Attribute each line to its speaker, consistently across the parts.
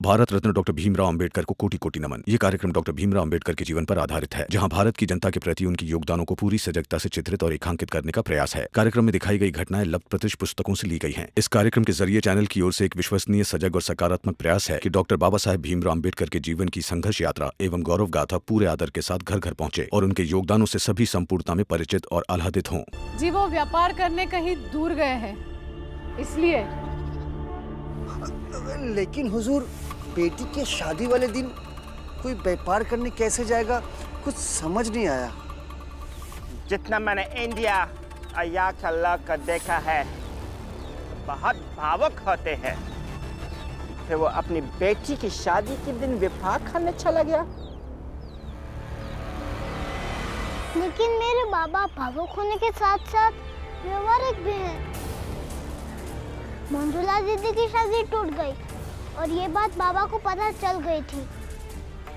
Speaker 1: Bharat Ratna doctor Bhimrao Ambedkar को कोटि कोटि नमन। ये कार्यक्रम डॉक्टर भीमराव अंबेडकर के जीवन पर आधारित है, जहां भारत की जनता के प्रति उनके योगदानों को पूरी सजगता से चित्रित और रेखांकित करने का प्रयास है। कार्यक्रम में दिखाई गई घटनाएं लब्ध प्रतिष्ठ पुस्तकों से ली गई हैं। इस कार्यक्रम के जरिए चैनल की ओर से एक विश्वसनीय, सजग और सकारात्मक प्रयास है कि डॉक्टर बाबा साहेब भीमराव अंबेडकर के जीवन की संघर्ष यात्रा एवं गौरव गाथा पूरे आदर के साथ घर घर पहुंचे और उनके योगदानों से सभी संपूर्णता में परिचित और आह्लादित हों।
Speaker 2: जी वो व्यापार करने कहीं दूर गए हैं, इसलिए।
Speaker 3: लेकिन हुजूर, बेटी के शादी वाले दिन कोई व्यापार करने कैसे जाएगा, कुछ समझ नहीं आया।
Speaker 4: जितना मैंने इंडिया अया अल्लाह का देखा है, बहुत भावुक होते हैं। फिर वो अपनी बेटी की शादी के दिन व्यापार करने चला गया।
Speaker 5: लेकिन मेरे बाबा भावुक होने के साथ साथ व्यवहारिक भी हैं। मंजुला दीदी की शादी टूट गई और ये बात बाबा को पता चल गई थी।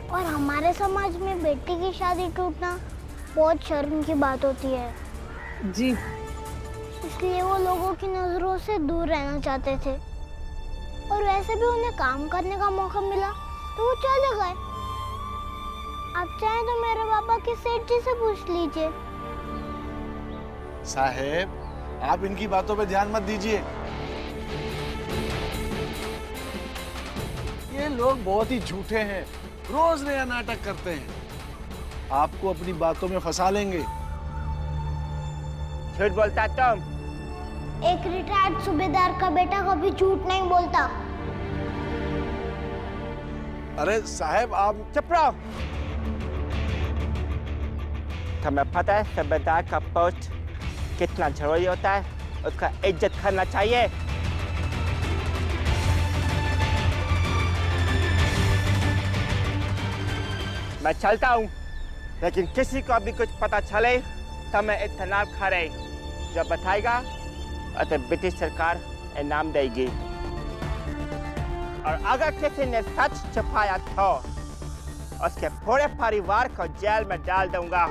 Speaker 5: और हमारे समाज में बेटी की शादी टूटना बहुत शर्म की बात होती है
Speaker 2: जी।
Speaker 5: इसलिए वो लोगों की नजरों से दूर रहना चाहते थे। और वैसे भी उन्हें काम करने का मौका मिला तो वो चले गए। आप चाहें तो मेरे पापा के सेठ जी से पूछ लीजिए।
Speaker 6: साहेब, आप इनकी बातों पे ध्यान मत दीजिए। ये लोग बहुत ही झूठे हैं, रोज नया नाटक करते हैं, आपको अपनी बातों में फंसा लेंगे।
Speaker 4: झूठ बोलता तुम?
Speaker 5: एक रिटायर्ड सूबेदार का बेटा कभी झूठ नहीं बोलता।
Speaker 6: अरे साहब, आप
Speaker 4: चुप रहो। तुम्हें पता है सूबेदार का पोस्ट कितना जरूरी होता है? उसका इज्जत करना चाहिए। मैं चलता हूँ, लेकिन किसी को भी कुछ पता चले तो मैं इतना खड़े जो बताएगा तो ब्रिटिश सरकार इनाम देगी। और अगर किसी ने सच छुपाया तो उसके पूरे परिवार को जेल में डाल दूंगा।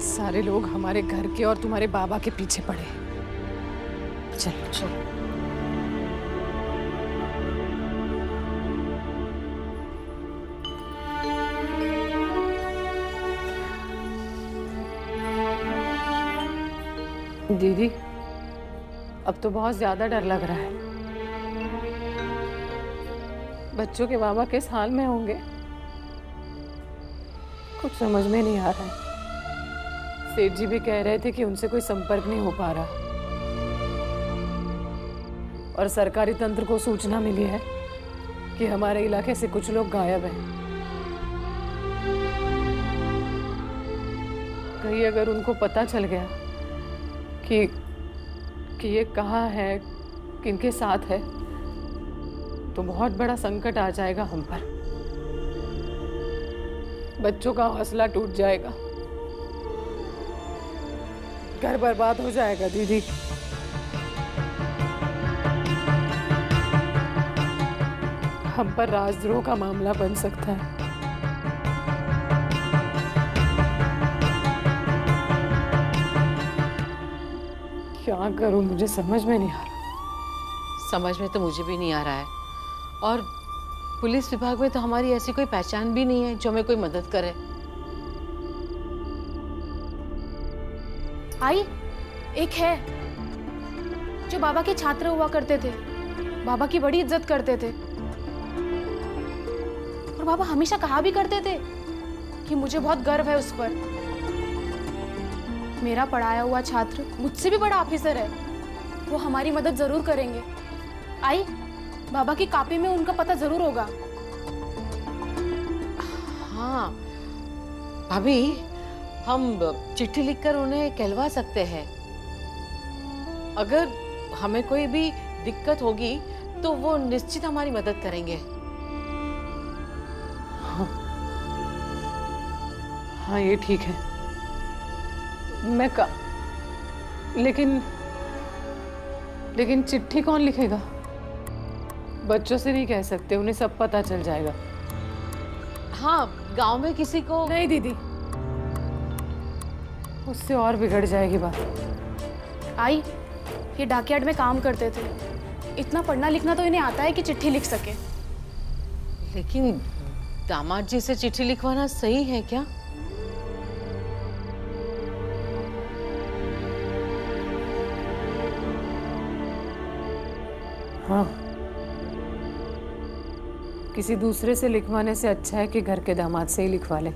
Speaker 2: सारे लोग हमारे घर के और तुम्हारे बाबा के पीछे पड़े। चलो चलो। दीदी, अब तो बहुत ज्यादा डर लग रहा है। बच्चों के बाबा किस हाल में होंगे, कुछ समझ में नहीं आ रहा है। सेठ जी भी कह रहे थे कि उनसे कोई संपर्क नहीं हो पा रहा और सरकारी तंत्र को सूचना मिली है कि हमारे इलाके से कुछ लोग गायब हैं। कहीं अगर उनको पता चल गया कि ये कहाँ है, किनके साथ है, तो बहुत बड़ा संकट आ जाएगा हम पर। बच्चों का हौसला टूट जाएगा, घर बर्बाद हो जाएगा दीदी। हम पर राजद्रोह का मामला बन सकता है। क्या करूं, मुझे समझ में नहीं आ रहा।
Speaker 7: समझ में तो मुझे भी नहीं आ रहा है। और पुलिस विभाग में तो हमारी ऐसी कोई पहचान भी नहीं है जो हमें कोई मदद करे।
Speaker 8: आई, एक है जो बाबा के छात्र हुआ करते थे, बाबा की बड़ी इज्जत करते थे और बाबा हमेशा कहा भी करते थे कि मुझे बहुत गर्व है उस पर। मेरा पढ़ाया हुआ छात्र मुझसे भी बड़ा ऑफिसर है, वो हमारी मदद जरूर करेंगे। आई, बाबा की कॉपी में उनका पता जरूर होगा।
Speaker 7: हाँ भाभी, हम चिट्ठी लिखकर उन्हें कहलवा सकते हैं। अगर हमें कोई भी दिक्कत होगी तो वो निश्चित हमारी मदद करेंगे।
Speaker 2: हाँ, ये ठीक है। मैं का लेकिन चिट्ठी कौन लिखेगा? बच्चों से नहीं कह सकते, उन्हें सब पता चल जाएगा।
Speaker 7: हाँ, गांव में किसी को।
Speaker 2: नहीं दीदी, उससे और बिगड़ जाएगी बात।
Speaker 8: आई, ये डाकयार्ड में काम करते थे, इतना पढ़ना लिखना तो इन्हें आता है कि चिट्ठी लिख सके।
Speaker 7: लेकिन दामाद जी से चिट्ठी लिखवाना सही है क्या?
Speaker 2: हाँ, किसी दूसरे से लिखवाने से अच्छा है कि घर के दामाद से ही लिखवा ले।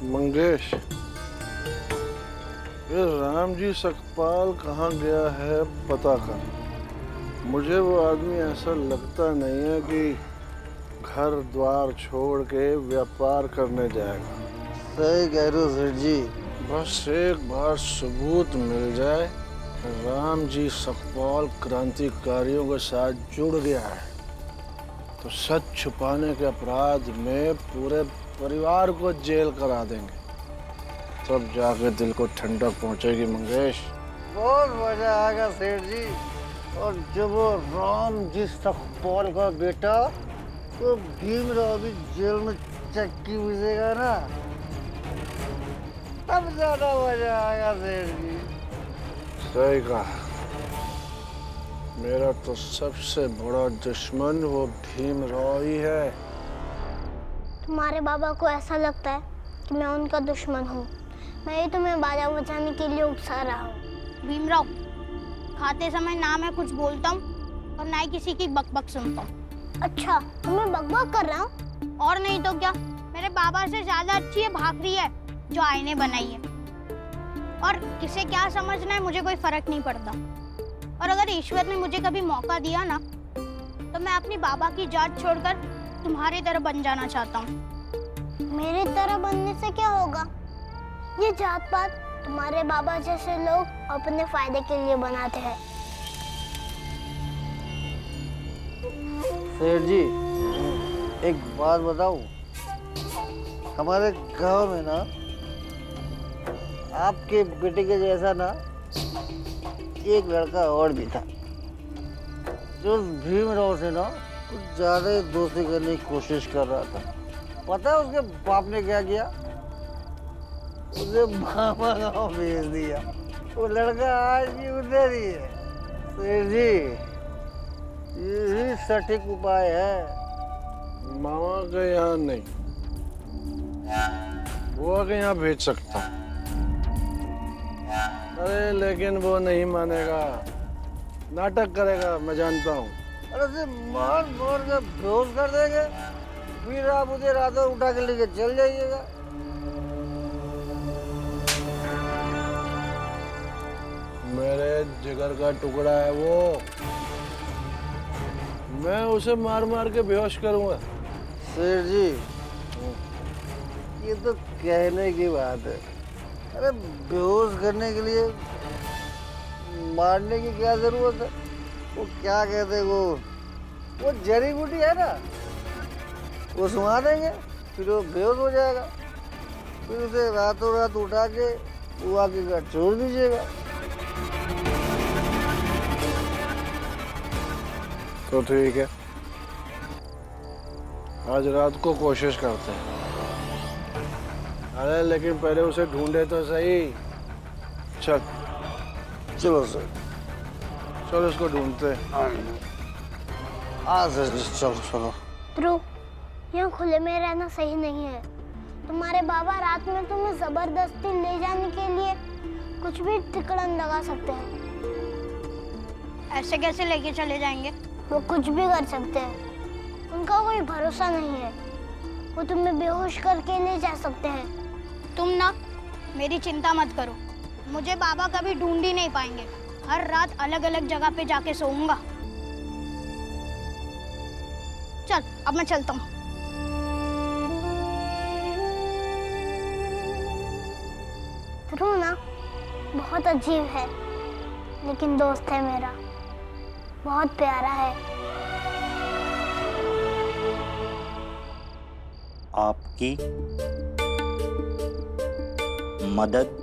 Speaker 6: मंगेश, ये राम जी सकपाल कहाँ गया है पता कर। मुझे वो आदमी ऐसा लगता नहीं है कि घर द्वार छोड़ के व्यापार करने जाएगा।
Speaker 3: सही कह रहे हो सेठ जी।
Speaker 6: बस एक बार सबूत मिल जाए राम जी सकपाल क्रांतिकारियों के साथ जुड़ गया है तो सच छुपाने के अपराध में पूरे परिवार को जेल करा देंगे, तब जाके दिल को ठंडक पहुंचेगी मंगेश।
Speaker 3: बहुत मजा आएगा सेठ जी। और जब वो राम जी सकपाल का बेटा तो भीमराव भी जेल में चक्की घुसेगा ना, तब ज्यादा मजा आएगा सेठ जी।
Speaker 6: सही कहा। मेरा तो सबसे बड़ा दुश्मन वो भीमराव ही है।
Speaker 5: तुम्हारे बाबा को ऐसा लगता है कि मैं उनका दुश्मन हूँ। मैं ही तुम्हें बाजा बचाने के लिए उकसा रहा हूँ।
Speaker 9: भीमराव, खाते समय ना मैं कुछ बोलता हूँ और ना ही किसी की बकबक सुनता हूँ।
Speaker 5: अच्छा, तुम्हें बकबक कर रहा हूँ?
Speaker 9: और नहीं तो क्या, मेरे बाबा से ज्यादा अच्छी ये भाखरी है जो आईने बनाई है। और किसे क्या समझना है मुझे कोई फर्क नहीं पड़ता। और अगर ईश्वर ने मुझे कभी मौका दिया ना तो मैं अपनी बाबा की जात छोड़कर तुम्हारी तरह बन जाना चाहता हूँ।
Speaker 5: मेरी तरह बनने से क्या होगा? ये जात पात तुम्हारे बाबा जैसे लोग अपने फायदे के लिए बनाते हैं।
Speaker 3: सेठ जी, एक बात बताऊं, हमारे गांव में ना आपके बेटे के जैसा ना एक लड़का और भी था जो भीमराव से ना कुछ ज्यादा ही दोस्ती करने की कोशिश कर रहा था। पता है उसके बाप ने क्या किया? उसे मामा गाँव भेज दिया। वो लड़का आज भी उधर ही है। सेठ जी, यही सटीक उपाय है।
Speaker 6: मामा के यहाँ नहीं, वो के यहाँ भेज सकता। अरे लेकिन वो नहीं मानेगा, नाटक करेगा, मैं जानता हूँ।
Speaker 3: अरे उसे मार मार के बेहोश कर देंगे, फिर आप उसे रातों उठा के लेके चल जाइएगा।
Speaker 6: मेरे जिगर का टुकड़ा है वो, मैं उसे मार मार के बेहोश करूंगा।
Speaker 3: सेठ जी, ये तो कहने की बात है। अरे बेहोश करने के लिए मारने की क्या जरूरत है? वो क्या कहते हैं, वो जड़ी बूटी है ना, वो सुना देंगे, फिर वो बेहोश हो जाएगा। फिर उसे रातों रात उठा के बुआ के घर छोड़ दीजिएगा।
Speaker 6: तो ठीक है, आज रात को कोशिश करते हैं। अरे लेकिन पहले उसे ढूंढे तो सही। चल
Speaker 3: चलो सर,
Speaker 6: चलो इसको ढूंढते हैं।
Speaker 3: सर चलो चलो।
Speaker 5: ध्रुव, यहाँ खुले में रहना सही नहीं है। तुम्हारे बाबा रात में तुम्हें जबरदस्ती ले जाने के लिए कुछ भी टिकड़न लगा सकते हैं।
Speaker 9: ऐसे कैसे लेके चले जाएंगे?
Speaker 5: वो कुछ भी कर सकते हैं, उनका कोई भरोसा नहीं है। वो तुम्हें बेहोश करके ले जा सकते हैं।
Speaker 9: तुम ना मेरी चिंता मत करो, मुझे बाबा कभी ढूंढ ही नहीं पाएंगे। हर रात अलग अलग जगह पे जाके सोऊंगा। चल अब मैं चलता हूँ।
Speaker 5: ध्रुव ना, बहुत अजीब है, लेकिन दोस्त है मेरा, बहुत प्यारा है।
Speaker 10: आपकी मदद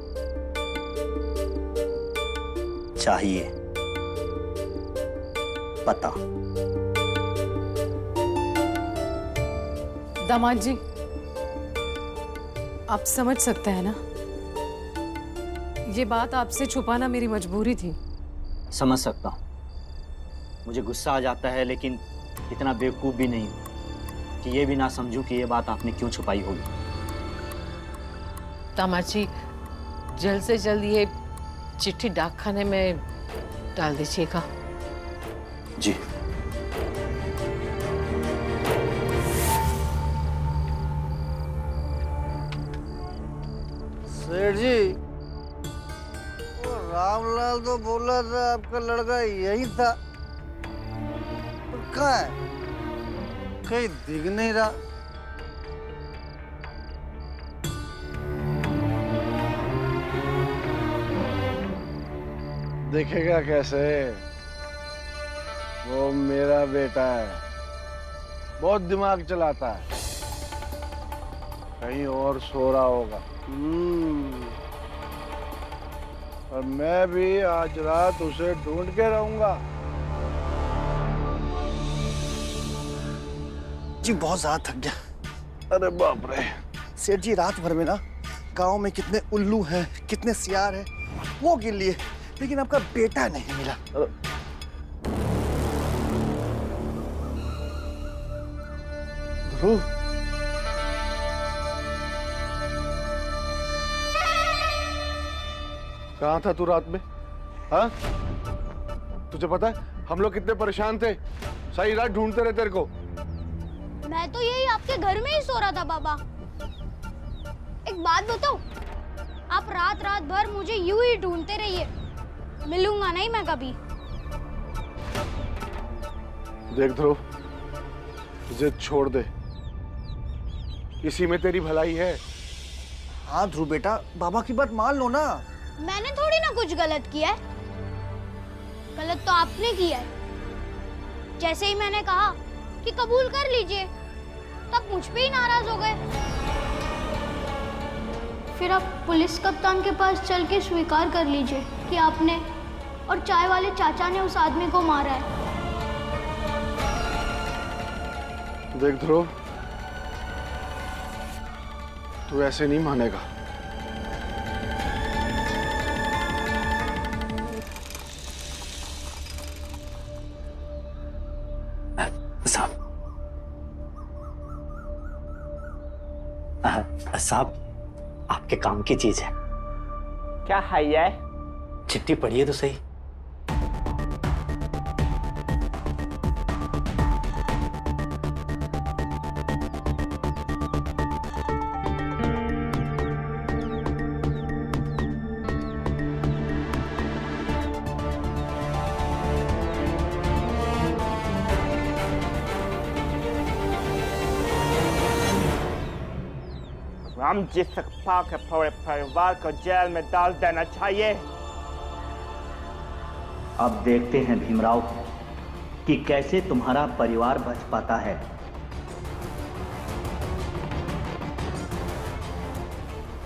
Speaker 10: चाहिए। पता।
Speaker 2: दामाद जी, आप समझ सकते हैं ना, ये बात आपसे छुपाना मेरी मजबूरी थी।
Speaker 10: समझ सकता हूँ। मुझे गुस्सा आ जाता है, लेकिन इतना बेवकूफ़ भी नहीं कि ये भी ना समझूं कि ये बात आपने क्यों छुपाई होगी।
Speaker 7: दामाद जी, जल्द से जल्द ये चिट्ठी डाकखाने में डाल दीजिएगा।
Speaker 10: जी।
Speaker 3: सेठ जी, वो रामलाल तो बोला था आपका लड़का यही था, पर कहाँ है? कहीं दिख नहीं रहा।
Speaker 6: देखेगा कैसे? वो मेरा बेटा है, बहुत दिमाग चलाता है, कहीं और सो रहा होगा। और मैं भी आज रात उसे ढूंढ के रहूंगा।
Speaker 11: जी बहुत ज्यादा थक गया।
Speaker 6: अरे बाप रे।
Speaker 11: सेठ जी, रात भर में ना गांव में कितने उल्लू हैं, कितने सियार हैं, वो गिन लिए, लेकिन आपका बेटा नहीं मिला। ध्रुव,
Speaker 6: कहाँ था तू रात में? हाँ? तुझे पता है हम लोग कितने परेशान थे, सारी रात ढूंढते रहे तेरे को।
Speaker 9: मैं तो यही आपके घर में ही सो रहा था बाबा। एक बात बताओ, आप रात रात भर मुझे यूं ही ढूंढते रहिए, मिलूंगा नहीं मैं कभी।
Speaker 6: देख ध्रुव, जिद छोड़ दे, इसी में तेरी भलाई है।
Speaker 11: हाँ ध्रुव बेटा, बाबा की बात मान लो ना।
Speaker 9: मैंने थोड़ी ना कुछ गलत किया है, गलत तो आपने किया है। जैसे ही मैंने कहा कि कबूल कर लीजिए, तब मुझ पे ही नाराज हो गए। फिर आप पुलिस कप्तान के पास चल के स्वीकार कर लीजिए कि आपने और चाय वाले चाचा ने उस आदमी को मारा है।
Speaker 6: देख ध्रुव, तू ऐसे नहीं मानेगा।
Speaker 10: साहब, आपके काम की चीज है।
Speaker 4: क्या है ये?
Speaker 10: चिट्ठी पढ़िए तो सही।
Speaker 4: रामजी सकपाल के पूरे परिवार को जेल में डाल देना चाहिए।
Speaker 10: अब देखते हैं भीमराव कि कैसे तुम्हारा परिवार बच पाता है।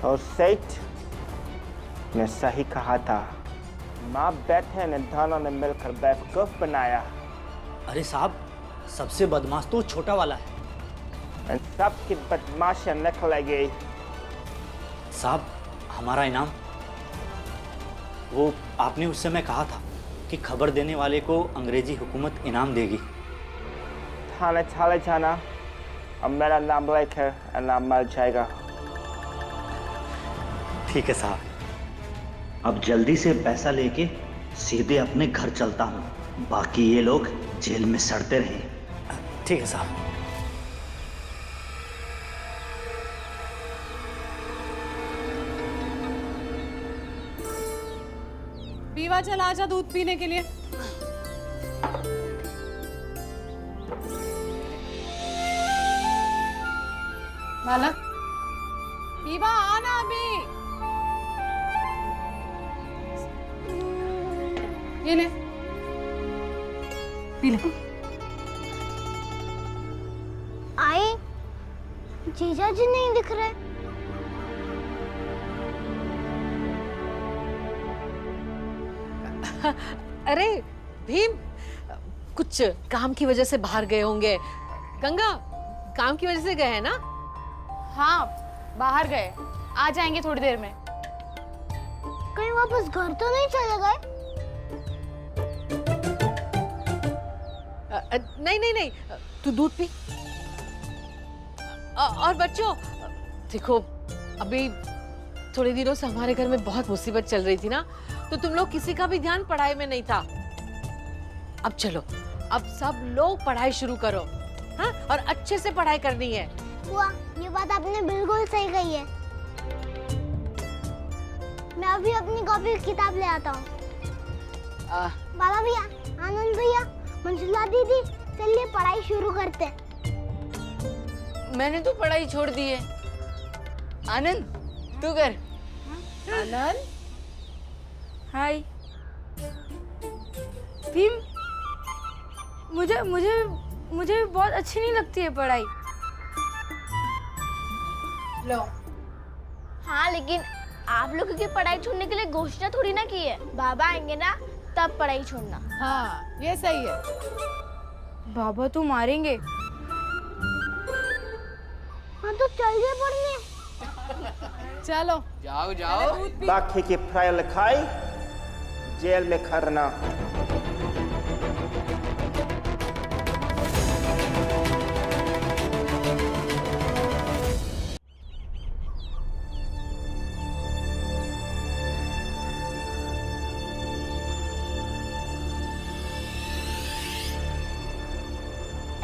Speaker 4: और सेठ ने सही कहा था, माँ बेटे ने दोनों ने मिलकर बेवकूफ बनाया।
Speaker 10: अरे साहब, सबसे बदमाश तो छोटा वाला है।
Speaker 4: इन सब की बदमाशियां निकलेगी।
Speaker 10: साहब, हमारा इनाम, वो आपने उस समय कहा था कि खबर देने वाले को अंग्रेजी हुकूमत इनाम देगी।
Speaker 4: थाने चले जाना और मेरा नाम लेकर इनाम मिल जाएगा।
Speaker 10: ठीक है साहब, अब जल्दी से पैसा लेके सीधे अपने घर चलता हूँ, बाकी ये लोग जेल में सड़ते रहे। ठीक है साहब।
Speaker 2: पीवा, चल आजा दूध पीने के लिए। बालक, पीवा आना अभी।
Speaker 8: ये ले, पी ले।
Speaker 5: आई, जीजा जी नहीं दिख रहे।
Speaker 7: अरे भीम, कुछ काम की वजह से बाहर गए होंगे। गंगा, काम की वजह से गए हैं ना?
Speaker 8: हाँ, बाहर गए, आ जाएंगे थोड़ी देर में।
Speaker 5: कहीं वापस घर तो नहीं चले गए?
Speaker 7: नहीं नहीं नहीं, तू दूध पी। और बच्चों देखो, अभी थोड़े दिनों से हमारे घर में बहुत मुसीबत चल रही थी ना, तो तुम लोग किसी का भी ध्यान पढ़ाई में नहीं था। अब चलो, अब सब लोग पढ़ाई शुरू करो, हाँ? और अच्छे से पढ़ाई करनी है।
Speaker 5: बुआ, ये बात आपने बिल्कुल सही कही है। मैं अभी अपनी कॉपी की किताब ले आता हूँ। बाबा भैया, आनंद भैया, मंजुला दीदी, चलिए पढ़ाई शुरू करते हैं।
Speaker 12: मैंने तो पढ़ाई छोड़ दी है। आनंद, तू कर।
Speaker 8: आनंद,
Speaker 13: हाय भीम, मुझे बहुत अच्छी नहीं लगती है पढ़ाई।
Speaker 8: लो।
Speaker 9: हाँ, लेकिन आप लोगों की पढ़ाई छोड़ने के लिए घोषणा थोड़ी ना की है। बाबा आएंगे ना, तब पढ़ाई छोड़ना।
Speaker 8: हाँ, ये सही है।
Speaker 13: बाबा तो मारेंगे।
Speaker 5: हाँ तो चलिए पढ़ने।
Speaker 8: चलो
Speaker 12: जाओ जाओ।
Speaker 4: बाकी की पढ़ाई लिखाई जेल में करना।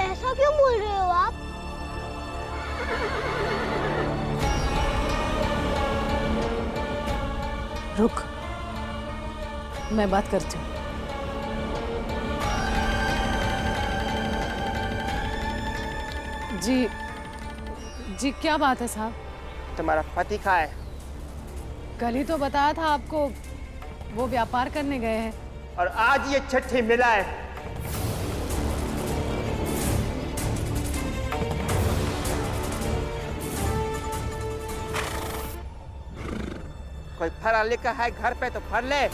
Speaker 5: ऐसा क्यों बोल रहे हो आप?
Speaker 2: रुक, मैं बात करती हूँ। जी क्या बात है साहब?
Speaker 4: तुम्हारा पति कहाँ है?
Speaker 2: कल ही तो बताया था आपको, वो व्यापार करने गए हैं।
Speaker 4: और आज ये चिट्ठी मिला है। कोई पढ़ा लिखा है घर पे तो पढ़ ले।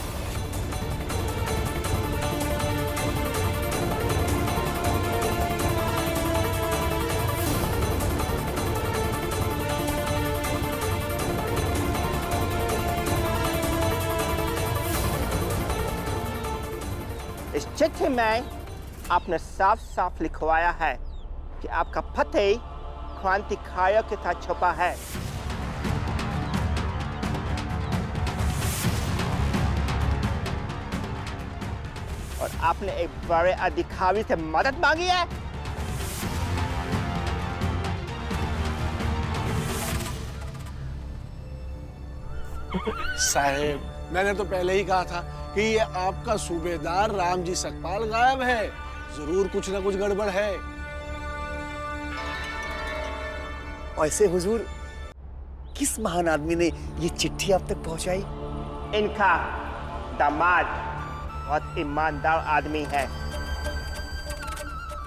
Speaker 4: इस चिट्ठी में आपने साफ साफ लिखवाया है कि आपका पति क्रांतिकारियों के साथ छुपा है। और आपने एक बड़े अधिकारी से मदद मांगी है।
Speaker 6: साहेब, मैंने तो पहले ही कहा था कि ये आपका सूबेदार रामजी सकपाल गायब है। जरूर कुछ ना कुछ गड़बड़ है।
Speaker 11: ऐसे हुजूर, किस महान आदमी ने ये चिट्ठी आप तक पहुंचाई?
Speaker 4: इनका दामाद बहुत ईमानदार आदमी है।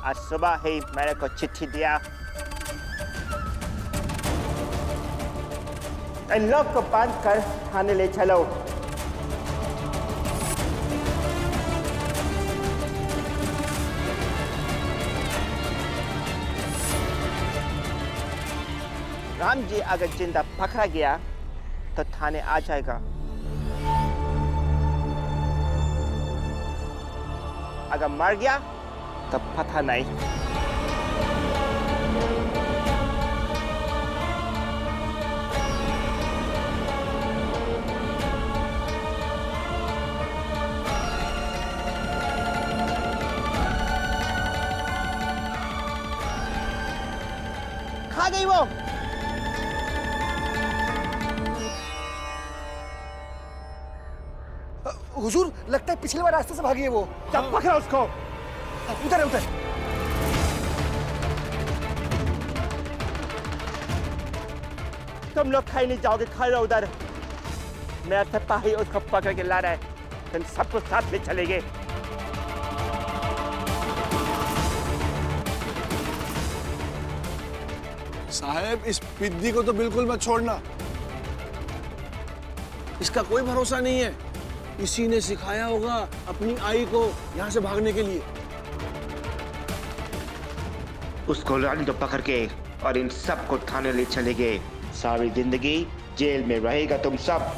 Speaker 4: आज सुबह ही मेरे को चिट्ठी दिया। इन लोग को बांध कर थाने ले चलो। राम जी अगर जिंदा पकड़ा गया तो थाने आ जाएगा। अगर मर गया तो पता नहीं। खा गई वो।
Speaker 11: हुजूर, लगता है पिछले बार रास्ते से भागी है वो।
Speaker 4: जब पकड़ा उसको।
Speaker 11: उधर है, उधर।
Speaker 4: तुम लोग कहीं नहीं जाओगे, खड़े रहो उधर। मेरा सिपाही उसको पकड़ के ला रहा है। तुम सबको साथ ले चलेंगे।
Speaker 6: साहब, इस पिद्दी को तो बिल्कुल मत छोड़ना। इसका कोई भरोसा नहीं है। इसी ने सिखाया होगा अपनी आई को यहाँ से भागने के लिए।
Speaker 4: उसको लाने दो पकड़ के और इन सबको थाने ले चले गए। सारी जिंदगी जेल में रहेगा तुम सब।